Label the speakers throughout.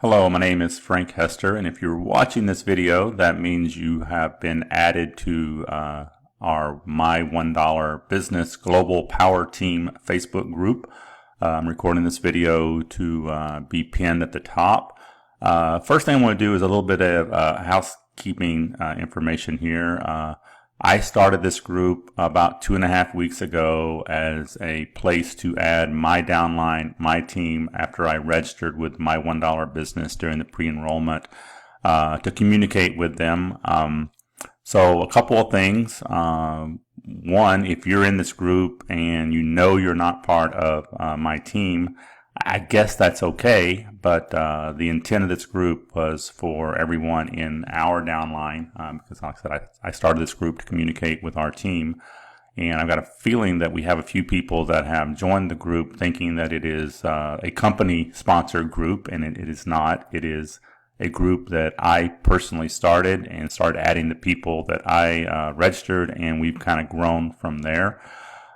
Speaker 1: Hello, my name is Frank Hester, and if you're watching this video, that means you have been added to our My1DollarBusiness Global Power Team Facebook group. I'm recording this video to be pinned at the top. First thing I want to do is a little bit of housekeeping information here. I started this group about 2.5 weeks ago as a place to add my downline, my team, after I registered with My1DollarBusiness during the pre-enrollment to communicate with them. So a couple of things. One, if you're in this group and you know you're not part of my team, I guess that's okay, but the intent of this group was for everyone in our downline, because like I said, I started this group to communicate with our team, and I've got a feeling that we have a few people that have joined the group thinking that it is a company-sponsored group, and it is not. It is a group that I personally started and started adding the people that I registered, and we've kind of grown from there.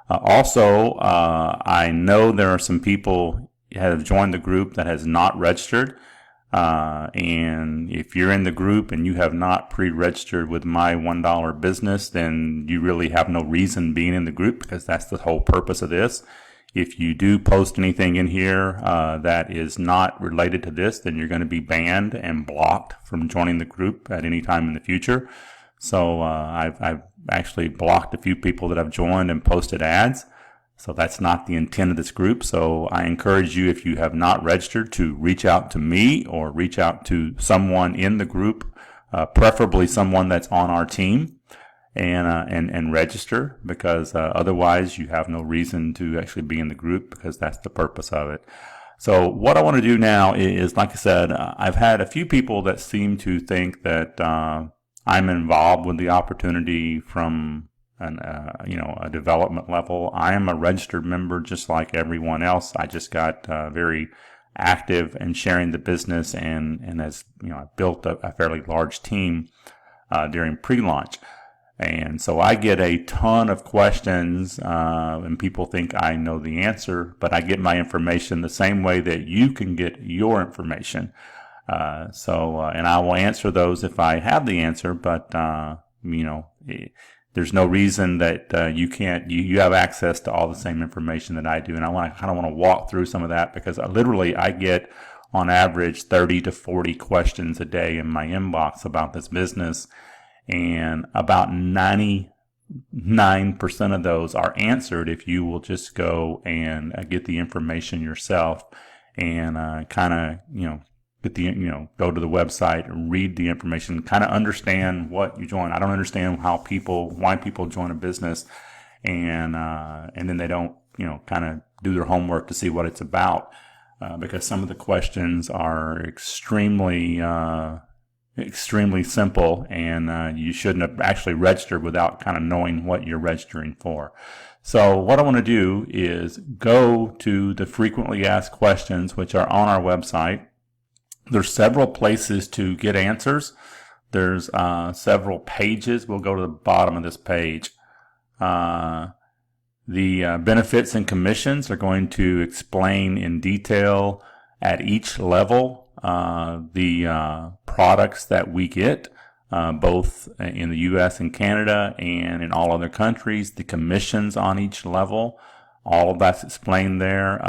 Speaker 1: Also, I know there are some people have joined the group that has not registered, and if you're in the group and you have not pre-registered with My1DollarBusiness, then you really have no reason being in the group, because that's the whole purpose of this. If you do post anything in here that is not related to this, then you're going to be banned and blocked from joining the group at any time in the future. So I've actually blocked a few people that have joined and posted ads. So that's not the intent of this group. So I encourage you, if you have not registered, to reach out to me or reach out to someone in the group, preferably someone that's on our team, and register, because otherwise you have no reason to actually be in the group, because that's the purpose of it. So what I want to do now is, like I said, I've had a few people that seem to think that I'm involved with the opportunity from a development level. I am a registered member just like everyone else. I just got very active in sharing the business, and as you know, I built a fairly large team during pre-launch. And so I get a ton of questions, and people think I know the answer, but I get my information the same way that you can get your information. And I will answer those if I have the answer, but there's no reason that you can't. You have access to all the same information that I do, and I kind of want to walk through some of that, because I get on average 30 to 40 questions a day in my inbox about this business, and about 99% of those are answered if you will just go and get the information yourself, and go to the website and read the information, kind of understand what you join. I don't understand why people join a business, and then they don't, kind of do their homework to see what it's about, because some of the questions are extremely simple, and you shouldn't have actually registered without kind of knowing what you're registering for. So what I want to do is go to the frequently asked questions, which are on our website. There's several places to get answers. There's several pages. We'll go to the bottom of this page. The benefits and commissions are going to explain in detail at each level the products that we get, both in the U.S. and Canada and in all other countries, the commissions on each level. All of that's explained there.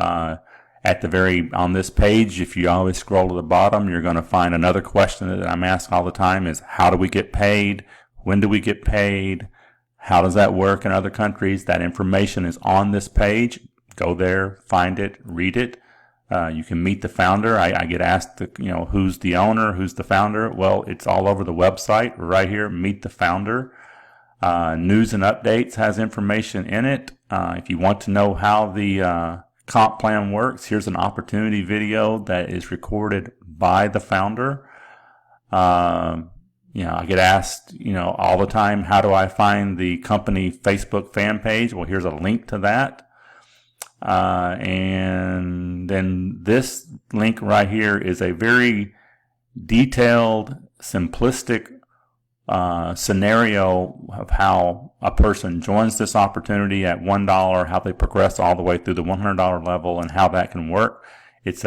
Speaker 1: On this page, if you always scroll to the bottom, you're going to find another question that I'm asked all the time is, how do we get paid? When do we get paid? How does that work in other countries? That information is on this page. Go there, find it, read it. You can meet the founder. I get asked, who's the owner, who's the founder? Well, it's all over the website right here, Meet the Founder. News and Updates has information in it. If you want to know how the comp plan works, here's an opportunity video that is recorded by the founder. I get asked, all the time, how do I find the company Facebook fan page? Well, here's a link to that. And then this link right here is a very detailed, simplistic scenario of how a person joins this opportunity at $1, how they progress all the way through the $100 level, and how that can work. It's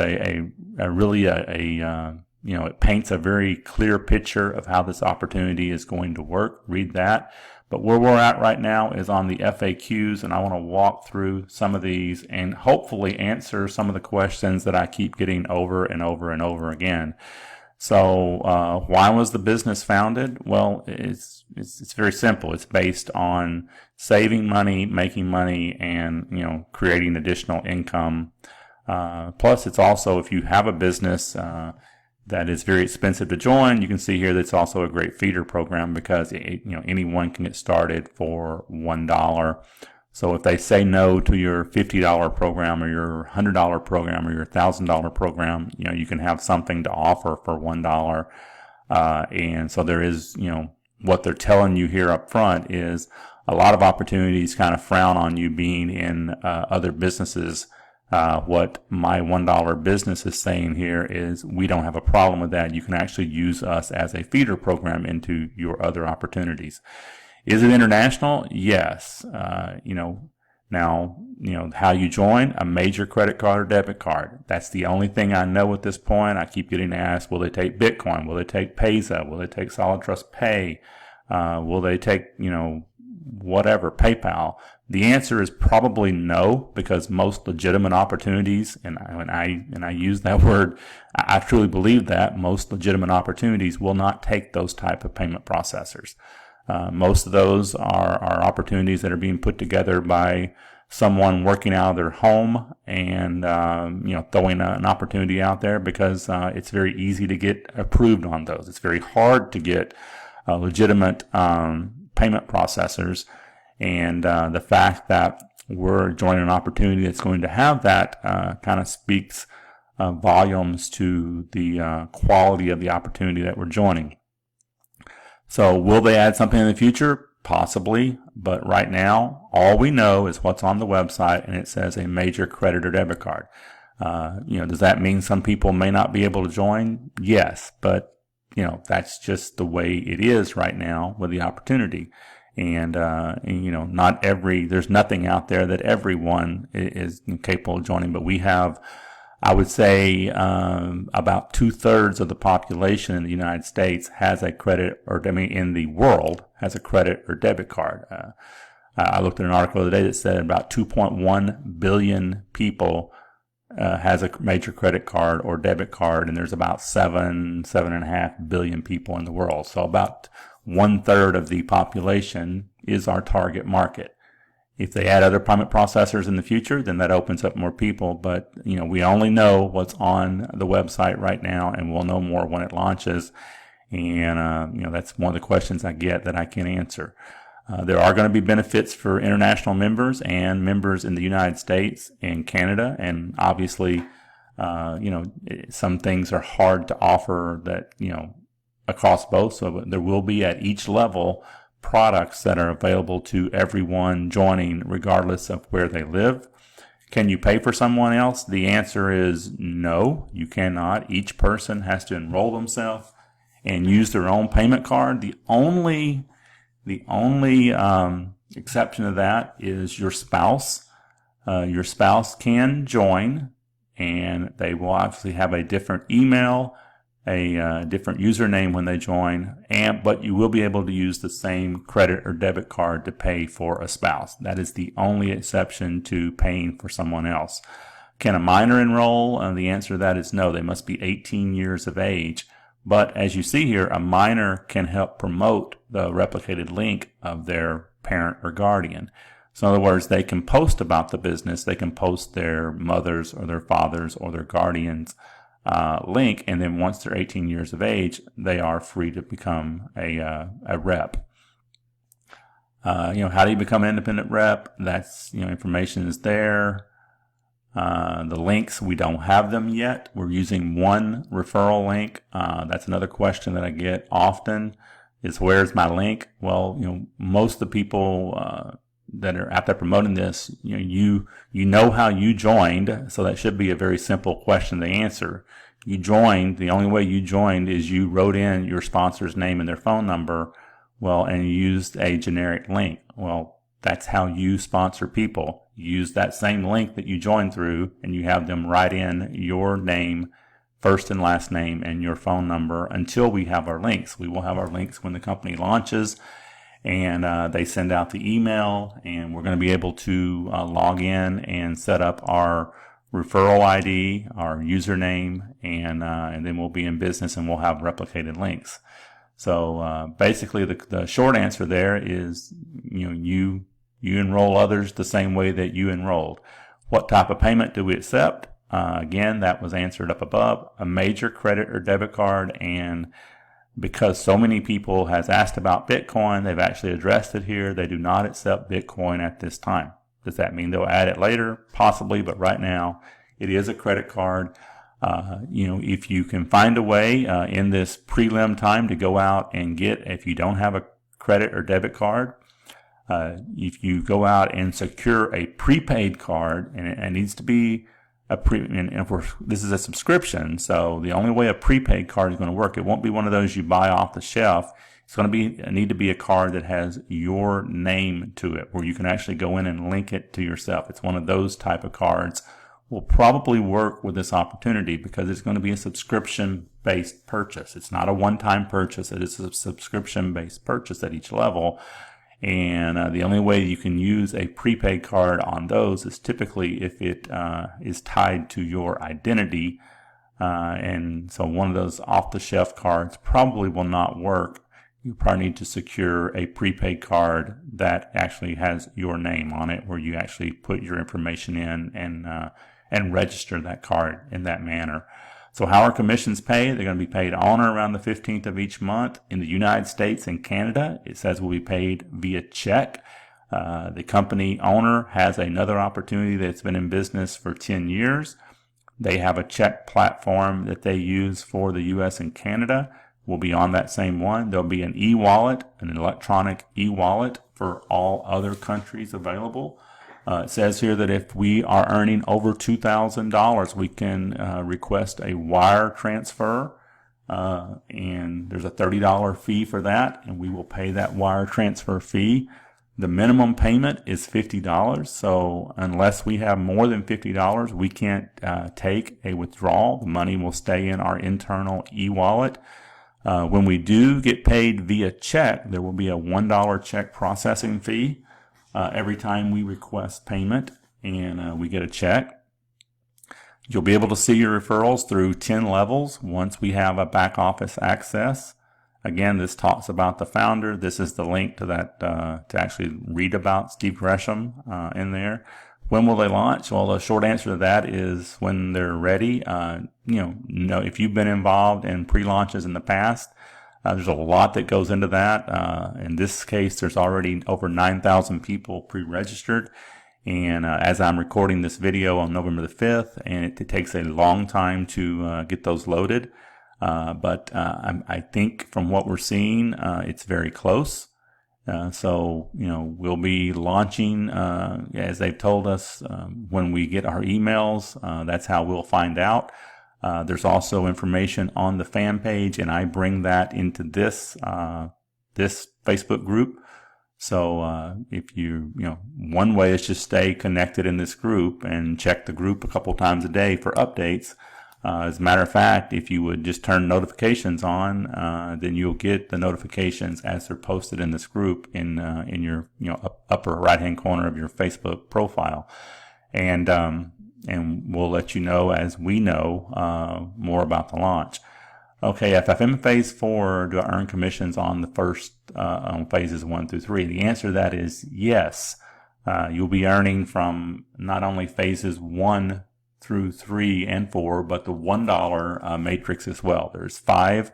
Speaker 1: really it paints a very clear picture of how this opportunity is going to work. Read that. But where we're at right now is on the FAQs, and I want to walk through some of these and hopefully answer some of the questions that I keep getting over and over and over again. So why was the business founded? Well, it's very simple. It's based on saving money, making money, and creating additional income. Plus, it's also, if you have a business that is very expensive to join, you can see here that it's also a great feeder program because anyone can get started for $1. So if they say no to your $50 program or your $100 program or your $1,000 program, you can have something to offer for $1. And so there is, what they're telling you here up front is a lot of opportunities kind of frown on you being in other businesses. What My1 Business is saying here is we don't have a problem with that. You can actually use us as a feeder program into your other opportunities. Is it international? Yes. Now, how you join, a major credit card or debit card. That's the only thing I know at this point. I keep getting asked, will they take Bitcoin? Will they take Payza? Will they take Solid Trust Pay? Will they take, whatever, PayPal? The answer is probably no, because most legitimate opportunities, and I use that word, I truly believe that most legitimate opportunities will not take those type of payment processors. Most of those are opportunities that are being put together by someone working out of their home and throwing an opportunity out there because it's very easy to get approved on those. It's very hard to get legitimate payment processors, and the fact that we're joining an opportunity that's going to have that kind of speaks volumes to the quality of the opportunity that we're joining. So will they add something in the future? Possibly, but right now, all we know is what's on the website, and it says a major credit or debit card. Does that mean some people may not be able to join? Yes, but that's just the way it is right now with the opportunity. And there's nothing out there that everyone is capable of joining, but we have, I would say, about 2/3 of the population in the United States has a credit, in the world has a credit or debit card. I looked at an article the other day that said about 2.1 billion people has a major credit card or debit card, and there's about 7.5 billion people in the world. So about 1/3 of the population is our target market. If they add other payment processors in the future, then that opens up more people. But, we only know what's on the website right now, and we'll know more when it launches. And, that's one of the questions I get that I can answer. There are going to be benefits for international members and members in the United States and Canada. And obviously, some things are hard to offer that, across both. So there will be at each level products that are available to everyone joining regardless of where they live. Can you pay for someone else? The answer is no, you cannot. Each person has to enroll themselves and use their own payment card. The only exception to that is your spouse. Your spouse can join, and they will obviously have a different email, a different username when they join, but you will be able to use the same credit or debit card to pay for a spouse. That is the only exception to paying for someone else. Can a minor enroll? The answer to that is no. They must be 18 years of age. But as you see here, a minor can help promote the replicated link of their parent or guardian. So in other words, they can post about the business. They can post their mother's or their father's or their guardian's link, and then once they're 18 years of age, they are free to become a rep. How do you become an independent rep? That's, information is there. The links, we don't have them yet. We're using one referral link. That's another question that I get often is, where's my link? Well, most of the people that are out there promoting this, you know how you joined, so that should be a very simple question to answer. You joined, the only way you joined is you wrote in your sponsor's name and their phone number, and you used a generic link. Well, that's how you sponsor people. use that same link that you joined through, and you have them write in your name, first and last name, and your phone number until we have our links. We will have our links when the company launches, and they send out the email, and we're going to be able to log in and set up our referral ID, our username, and then we'll be in business, and we'll have replicated links. So basically, the short answer there is, you enroll others the same way that you enrolled. What type of payment do we accept? Again, that was answered up above. A major credit or debit card, and because so many people has asked about Bitcoin, they've actually addressed it here. They do not accept Bitcoin at this time. Does that mean they'll add it later? Possibly, but right now it is a credit card. If you can find a way in this prelim time to go out and get, if you don't have a credit or debit card, if you go out and secure a prepaid card, and it needs to be this is a subscription, so the only way a prepaid card is going to work, it won't be one of those you buy off the shelf. It's going to need to be a card that has your name to it, where you can actually go in and link it to yourself. It's one of those type of cards. Will probably work with this opportunity because it's going to be a subscription-based purchase. It's not a one-time purchase. It is a subscription-based purchase at each level. And the only way you can use a prepaid card on those is typically if it is tied to your identity. And so one of those off-the-shelf cards probably will not work. You probably need to secure a prepaid card that actually has your name on it, where you actually put your information in and register that card in that manner. So how are commissions paid? They're going to be paid on or around the 15th of each month. In the United States and Canada, it says will be paid via check. The company owner has another opportunity that's been in business for 10 years. They have a check platform that they use for the U.S. and Canada. We'll be on that same one. There'll be an e-wallet, an electronic e-wallet for all other countries available. It says here that if we are earning over $2,000, we can request a wire transfer, and there's a $30 fee for that, and we will pay that wire transfer fee. The minimum payment is $50, so unless we have more than $50, we can't take a withdrawal. The money will stay in our internal e-wallet. When we do get paid via check, there will be a $1 check processing fee every time we request payment and we get a check. You'll be able to see your referrals through 10 levels once we have a back office access. Again, this talks about the founder. This is the link to that to actually read about Steve Gresham in there. When will they launch? Well, the short answer to that is when they're ready. If you've been involved in pre-launches in the past, there's a lot that goes into that. In this case, there's already over 9,000 people pre-registered. And as I'm recording this video on November the 5th, and it takes a long time to get those loaded. But I think from what we're seeing, it's very close. So we'll be launching, as they've told us, when we get our emails. That's how we'll find out. There's also information on the fan page, and I bring that into this Facebook group. So if one way is just stay connected in this group and check the group a couple times a day for updates. As a matter of fact, if you would just turn notifications on, then you'll get the notifications as they're posted in this group in your upper right hand corner of your Facebook profile, and we'll let you know as we know more about the launch. Okay, if I'm in phase 4, do I earn commissions on the first on phases 1 through 3? The answer to that is yes. You'll be earning from not only phases 1 through 3 and 4, but the $1 matrix as well. There's 5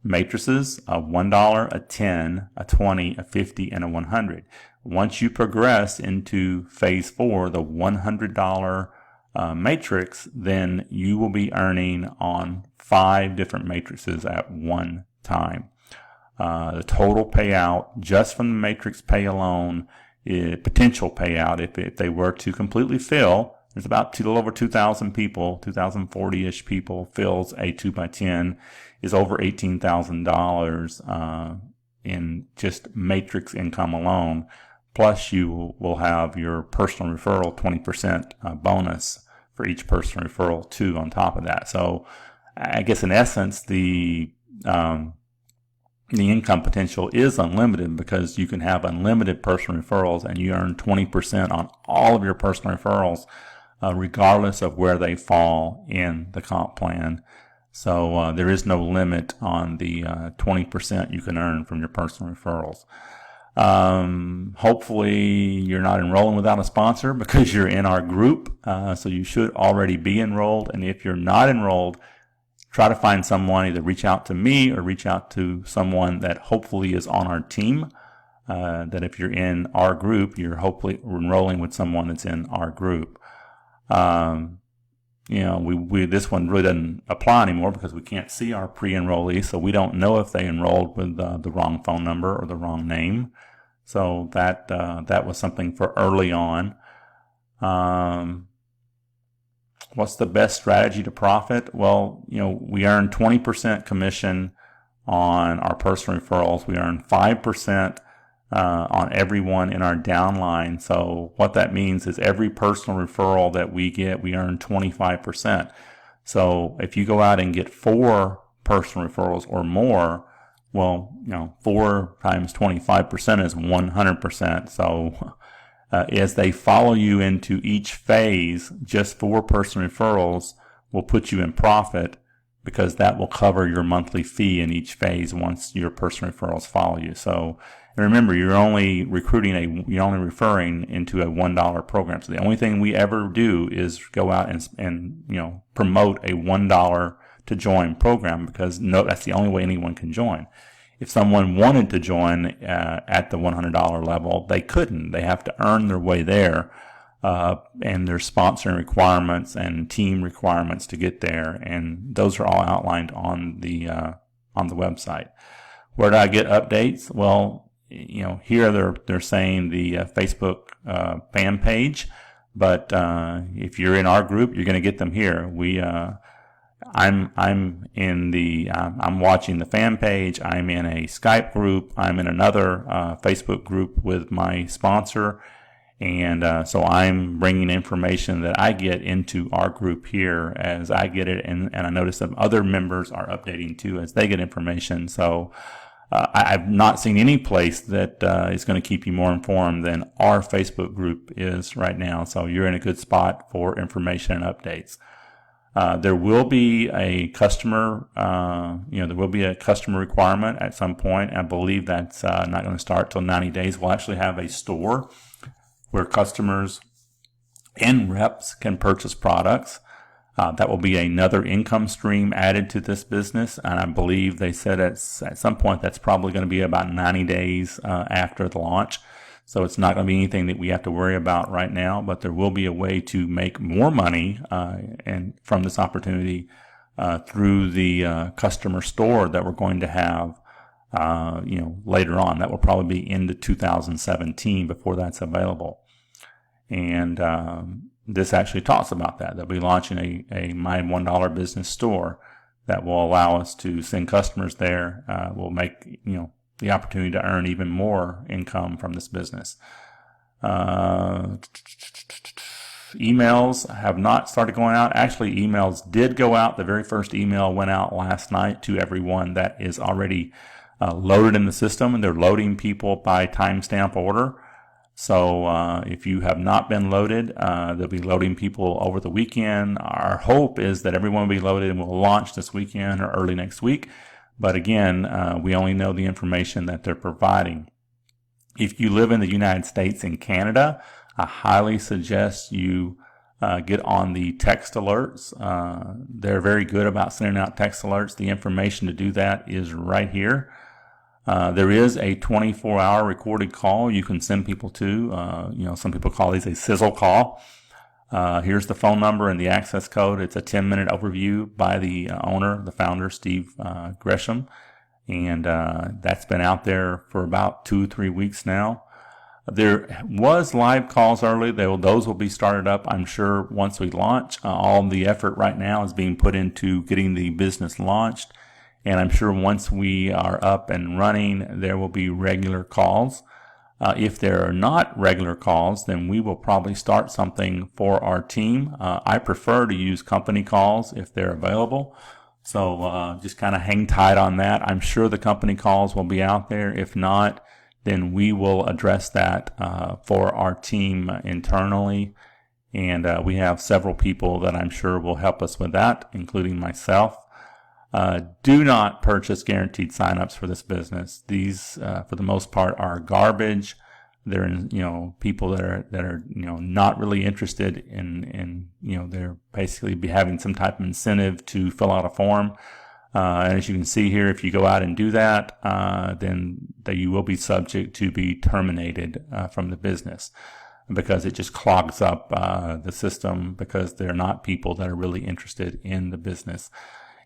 Speaker 1: matrices: a $1, a 10, a 20, a 50, and a 100. Once you progress into phase 4, the $100 matrix, then you will be earning on 5 different matrices at one time. The total payout just from the matrix pay alone, potential payout if they were to completely fill, there's about a little over 2,000 people, 2,040-ish people fills a 2x10, is over $18,000 in just matrix income alone. plus you will have your personal referral 20% bonus for each personal referral too on top of that. So I guess in essence, the income potential is unlimited because you can have unlimited personal referrals and you earn 20% on all of your personal referrals, regardless of where they fall in the comp plan. So there is no limit on the 20% you can earn from your personal referrals. Hopefully you're not enrolling without a sponsor because you're in our group. So you should already be enrolled. And if you're not enrolled, try to find someone, either reach out to me or reach out to someone that hopefully is on our team. That if you're in our group, you're hopefully enrolling with someone that's in our group. This one really doesn't apply anymore because we can't see our pre-enrollees, so we don't know if they enrolled with the wrong phone number or the wrong name. So that was something for early on. What's the best strategy to profit? Well, we earn 20% commission on our personal referrals. We earn 5% on everyone in our downline. So what that means is every personal referral that we get, we earn 25%. So if you go out and get 4 personal referrals or more, well, 4 times 25% is 100%. So as they follow you into each phase, just 4 personal referrals will put you in profit because that will cover your monthly fee in each phase once your personal referrals follow you. So remember, you're only referring into a $1 program. So the only thing we ever do is go out and promote a $1 to join program because that's the only way anyone can join. If someone wanted to join at the $100 level, they couldn't. They have to earn their way there, and there's sponsoring requirements and team requirements to get there, and those are all outlined on the website. Where do I get updates? Well, here they're saying the Facebook fan page, but if you're in our group, you're going to get them here. I'm watching the fan page. I'm in a Skype group. I'm in another Facebook group with my sponsor, and so I'm bringing information that I get into our group here as I get it, and I notice that other members are updating too as they get information. So I've not seen any place that is going to keep you more informed than our Facebook group is right now. So you're in a good spot for information and updates. There will be a customer, requirement at some point. I believe that's not going to start till 90 days. We'll actually have a store where customers and reps can purchase products. That will be another income stream added to this business, and I believe they said at some point that's probably going to be about 90 days after the launch. So it's not going to be anything that we have to worry about right now, but there will be a way to make more money and from this opportunity through the customer store that we're going to have later on. That will probably be into 2017 before that's available. And this actually talks about that. They'll be launching a My1 business store that will allow us to send customers there. Will make the opportunity to earn even more income from this business. Emails have not started going out. Actually, emails did go out. The very first email went out last night to everyone that is already loaded in the system, and they're loading people by timestamp order. So if you have not been loaded, they'll be loading people over the weekend. Our hope is that everyone will be loaded and will launch this weekend or early next week. But again, we only know the information that they're providing. If you live in the United States and Canada, I highly suggest you get on the text alerts. They're very good about sending out text alerts. The information to do that is right here. There is a 24-hour recorded call you can send people to. Some people call these a sizzle call. Here's the phone number and the access code. It's a 10-minute overview by the owner, the founder, Steve Gresham. And that's been out there for about 2-3 weeks now. There was live calls early. Those will be started up, I'm sure, once we launch. All the effort right now is being put into getting the business launched. And I'm sure once we are up and running, there will be regular calls. If there are not regular calls, then we will probably start something for our team. I prefer to use company calls if they're available. So just kind of hang tight on that. I'm sure the company calls will be out there. If not, then we will address that for our team internally. And we have several people that I'm sure will help us with that, including myself. Do not purchase guaranteed signups for this business. These, for the most part, are garbage. They're, people that are, not really interested in, they're basically be having some type of incentive to fill out a form. And as you can see here, if you go out and do that, then you will be subject to be terminated from the business, because it just clogs up the system, because they're not people that are really interested in the business.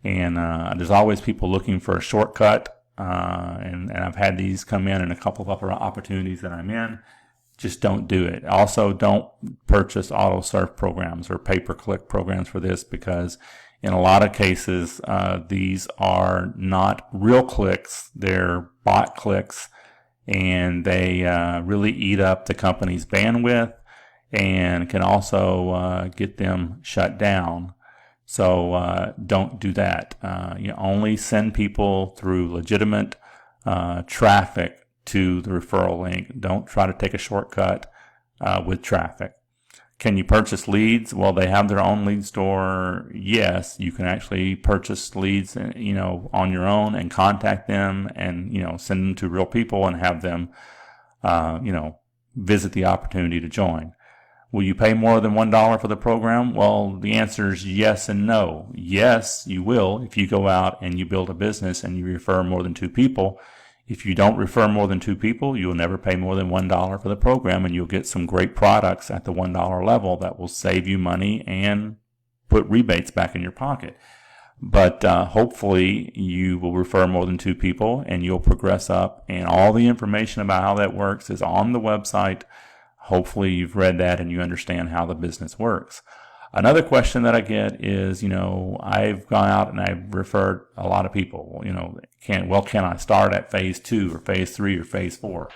Speaker 1: And there's always people looking for a shortcut, and I've had these come in a couple of other opportunities that I'm in. Just don't do it. Also, don't purchase auto-serve programs or pay-per-click programs for this, because in a lot of cases, these are not real clicks. They're bot clicks, and they really eat up the company's bandwidth and can also get them shut down. So don't do that. Only send people through legitimate traffic to the referral link. Don't try to take a shortcut with traffic. Can you purchase leads? Well, they have their own lead store. Yes, you can actually purchase leads, on your own and contact them and, send them to real people and have them, visit the opportunity to join. Will you pay more than $1 for the program? Well, the answer is yes and no. Yes, you will if you go out and you build a business and you refer more than 2 people. If you don't refer more than 2 people, you'll never pay more than $1 for the program, and you'll get some great products at the $1 level that will save you money and put rebates back in your pocket. But hopefully you will refer more than 2 people and you'll progress up, and all the information about how that works is on the website. Hopefully you've read that and you understand how the business works. Another question that I get is, I've gone out and I've referred a lot of people, can I start at phase 2 or phase 3 or phase 4?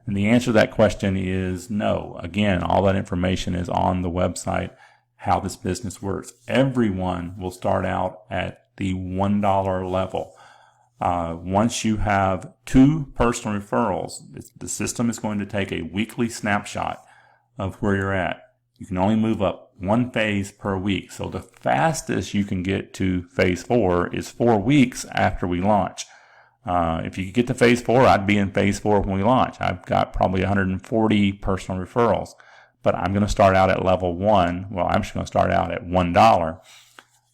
Speaker 1: And the answer to that question is no. Again, all that information is on the website, how this business works. Everyone will start out at the $1 level. Once you have 2 personal referrals, the system is going to take a weekly snapshot of where you're at. You can only move up 1 phase per week. So the fastest you can get to phase 4 is 4 weeks after we launch. If you could get to phase 4, I'd be in phase 4 when we launch. I've got probably 140 personal referrals, but I'm going to start out at level 1. Well, I'm just going to start out at $1.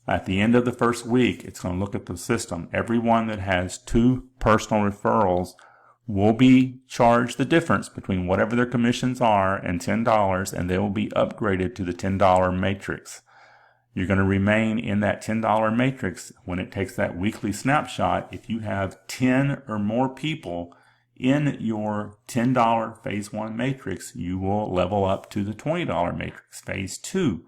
Speaker 1: At the end of the first week, it's going to look at the system. Everyone that has 2 personal referrals will be charged the difference between whatever their commissions are and $10, and they will be upgraded to the $10 matrix. You're going to remain in that $10 matrix when it takes that weekly snapshot. If you have 10 or more people in your $10 phase 1 matrix, you will level up to the $20 matrix, phase 2.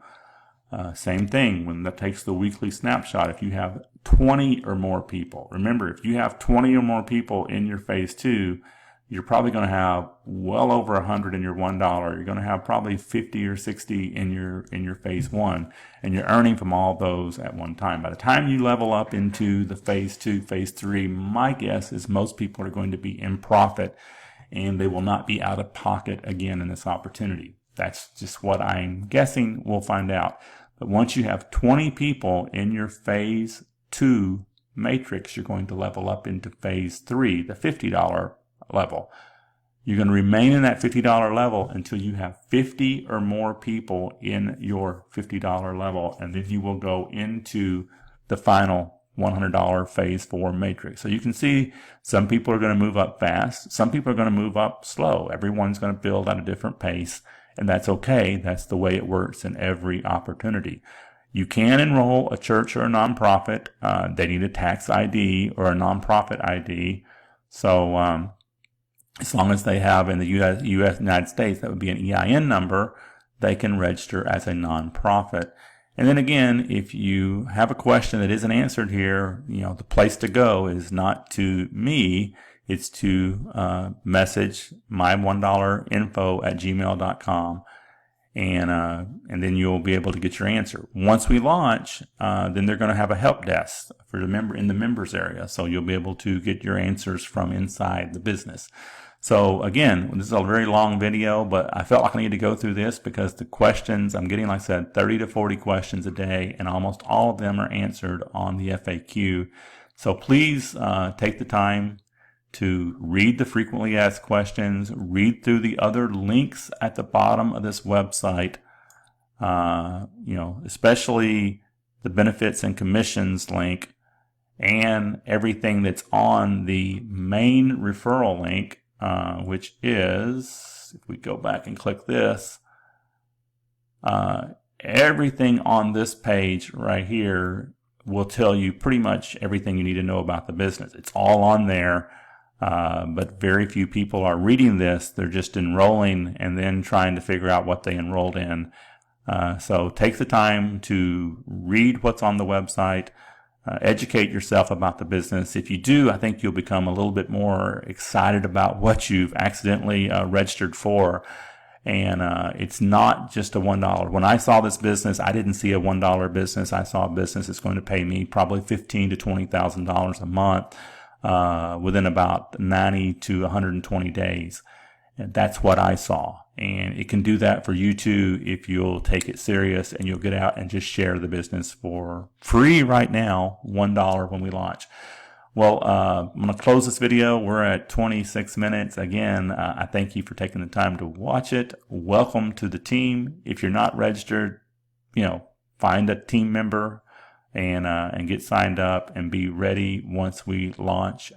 Speaker 1: Same thing when that takes the weekly snapshot. If you have 20 or more people, remember, if you have 20 or more people in your phase 2, you're probably going to have well over 100 in your $1. You're going to have probably 50 or 60 in your phase 1, and you're earning from all those at one time. By the time you level up into the phase 2, phase 3, my guess is most people are going to be in profit, and they will not be out of pocket again in this opportunity. That's just what I'm guessing. We'll find out. But once you have 20 people in your phase 2 matrix, you're going to level up into phase 3, the $50 level. You're going to remain in that $50 level until you have 50 or more people in your $50 level, and then you will go into the final $100 phase 4 matrix. So you can see some people are going to move up fast. Some people are going to move up slow. Everyone's going to build at a different pace, and that's okay. That's the way it works in every opportunity. You can enroll a church or a nonprofit. They need a tax ID or a nonprofit ID. So as long as they have in the United States, that would be an EIN number, they can register as a nonprofit. And then again, if you have a question that isn't answered here, the place to go is not to me, it's to message my1dollarinfo@gmail.com, and then you'll be able to get your answer. Once we launch, then they're going to have a help desk for the in the members area, so you'll be able to get your answers from inside the business. So again, this is a very long video, but I felt like I needed to go through this because the questions I'm getting, like I said, 30 to 40 questions a day, and almost all of them are answered on the FAQ. So please take the time to read the frequently asked questions, read through the other links at the bottom of this website, especially the benefits and commissions link and everything that's on the main referral link, which is, if we go back and click this, everything on this page right here will tell you pretty much everything you need to know about the business. It's all on there, but very few people are reading this. They're just enrolling and then trying to figure out what they enrolled in. So take the time to read what's on the website, educate yourself about the business. If you do, I think you'll become a little bit more excited about what you've accidentally registered for. And it's not just a $1. When I saw this business, I didn't see a $1 business. I saw a business that's going to pay me probably $15,000 to $20,000 a month within about 90 to 120 days. And that's what I saw. And it can do that for you too if you'll take it serious and you'll get out and just share the business for free right now, $1 when we launch. Well, I'm going to close this video. We're at 26 minutes. Again, I thank you for taking the time to watch it. Welcome to the team. If you're not registered, find a team member and get signed up and be ready once we launch.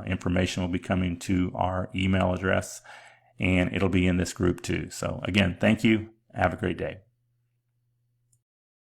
Speaker 1: Information will be coming to our email address, and it'll be in this group too. So again, thank you. Have a great day.